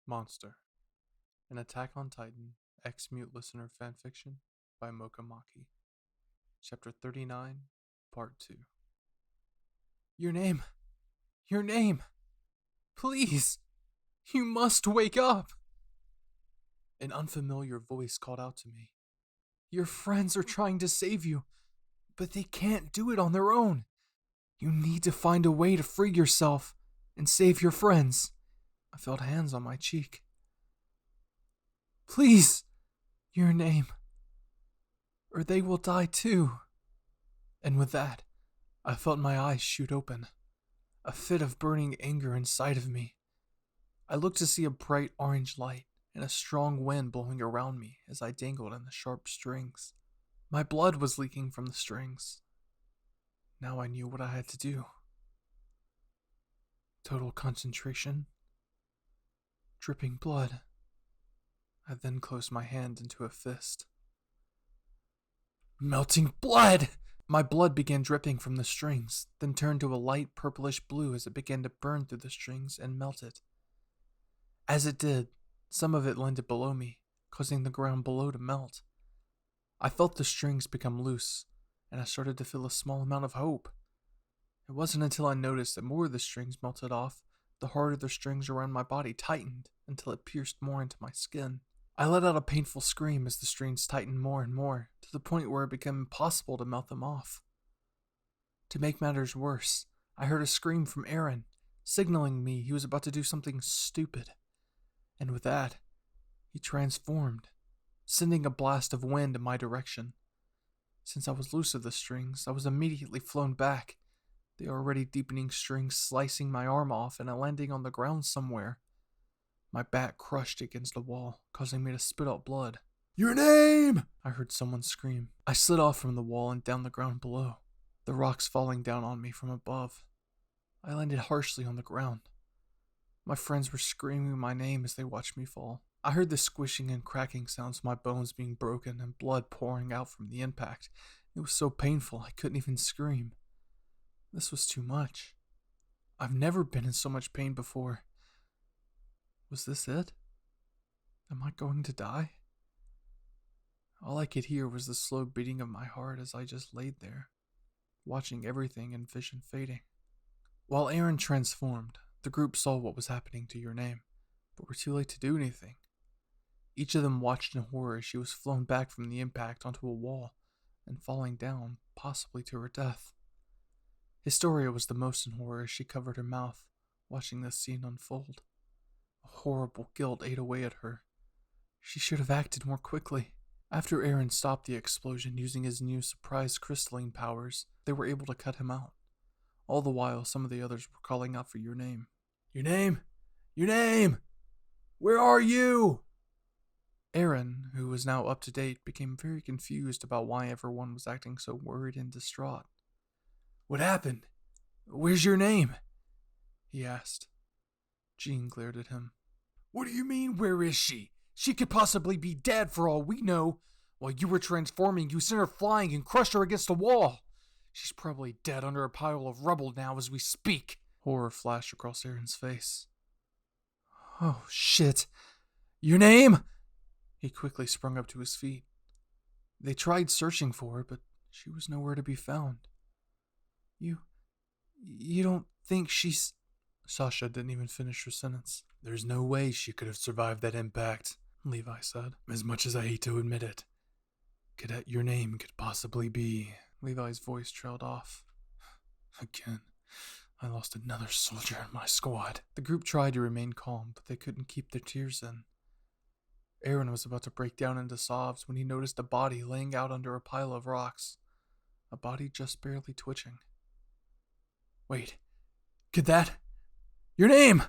Monster, an Attack on Titan X-Mute Listener fanfiction by Mocha Maki. Chapter 39, Part 2. Your name! Your name! Please! You must wake up! An unfamiliar voice called out to me. Your friends are trying to save you, but they can't do it on their own. You need to find a way to free yourself and save your friends. I felt hands on my cheek. Please! Your name. Or they will die too. And with that, I felt my eyes shoot open. A fit of burning anger inside of me. I looked to see a bright orange light and a strong wind blowing around me as I dangled in the sharp strings. My blood was leaking from the strings. Now I knew what I had to do. Total concentration. Dripping blood. I then closed my hand into a fist. Melting blood! My blood began dripping from the strings, then turned to a light purplish blue as it began to burn through the strings and melted. As it did, some of it landed below me, causing the ground below to melt. I felt the strings become loose, and I started to feel a small amount of hope. It wasn't until I noticed that more of the strings melted off, the harder the strings around my body tightened until it pierced more into my skin. I let out a painful scream as the strings tightened more and more, to the point where it became impossible to melt them off. To make matters worse, I heard a scream from Aaron, signaling me he was about to do something stupid. And with that, he transformed, sending a blast of wind in my direction. Since I was loose of the strings, I was immediately flown back, the already deepening strings slicing my arm off and landing on the ground somewhere. My back crushed against a wall, causing me to spit out blood. Your name! I heard someone scream. I slid off from the wall and down the ground below, the rocks falling down on me from above. I landed harshly on the ground. My friends were screaming my name as they watched me fall. I heard the squishing and cracking sounds of my bones being broken and blood pouring out from the impact. It was so painful I couldn't even scream. This was too much. I've never been in so much pain before. Was this it? Am I going to die? All I could hear was the slow beating of my heart as I just laid there, watching everything in vision fading. While Aaron transformed, the group saw what was happening to your name, but were too late to do anything. Each of them watched in horror as she was flown back from the impact onto a wall and falling down, possibly to her death. Historia was the most in horror as she covered her mouth, watching this scene unfold. A horrible guilt ate away at her. She should have acted more quickly. After Aaron stopped the explosion using his new surprise crystalline powers, they were able to cut him out. All the while, some of the others were calling out for your name. Your name! Your name! Where are you? Aaron, who was now up to date, became very confused about why everyone was acting so worried and distraught. What happened? Where's your name? He asked. Jean glared at him. What do you mean, where is she? She could possibly be dead for all we know. While you were transforming, you sent her flying and crushed her against a wall. She's probably dead under a pile of rubble now as we speak. Horror flashed across Aaron's face. Oh, shit. Your name? He quickly sprung up to his feet. They tried searching for her, but she was nowhere to be found. You don't think she's... Sasha didn't even finish her sentence. There's no way she could have survived that impact, Levi said. As much as I hate to admit it. Cadet, your name could possibly be... Levi's voice trailed off. Again, I lost another soldier in my squad. The group tried to remain calm, but they couldn't keep their tears in. Aaron was about to break down into sobs when he noticed a body laying out under a pile of rocks. A body just barely twitching. Wait, could that... Your name!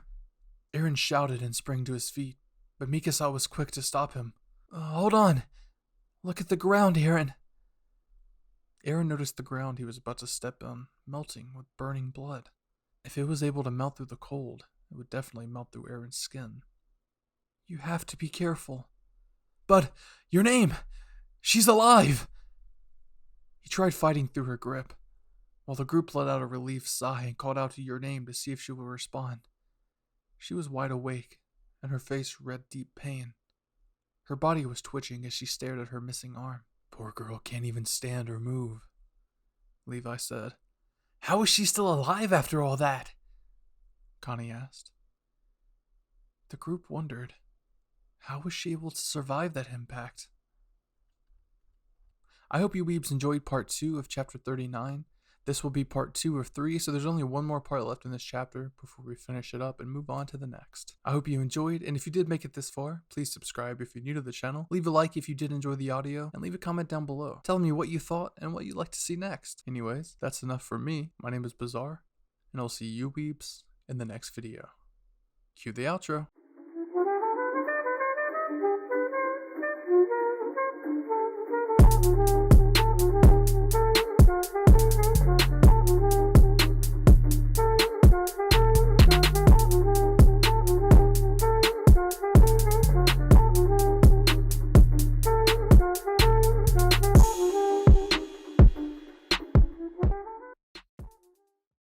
Aaron shouted and sprang to his feet, but Mikasa was quick to stop him. Hold on. Look at the ground, Aaron. Aaron noticed the ground he was about to step on, melting with burning blood. If it was able to melt through the cold, it would definitely melt through Aaron's skin. You have to be careful. But, your name! She's alive! He tried fighting through her grip, while the group let out a relieved sigh and called out to your name to see if she would respond. She was wide awake, and her face read deep pain. Her body was twitching as she stared at her missing arm. Poor girl can't even stand or move, Levi said. How is she still alive after all that? Connie asked. The group wondered. How was she able to survive that impact? I hope you weebs enjoyed part 2 of chapter 39. This will be part 2 of 3, so there's only one more part left in this chapter before we finish it up and move on to the next. I hope you enjoyed, and if you did make it this far, please subscribe if you're new to the channel, leave a like if you did enjoy the audio, and leave a comment down below, telling me what you thought and what you'd like to see next. Anyways, that's enough for me. My name is Bizarre, and I'll see you weebs in the next video. Cue the outro.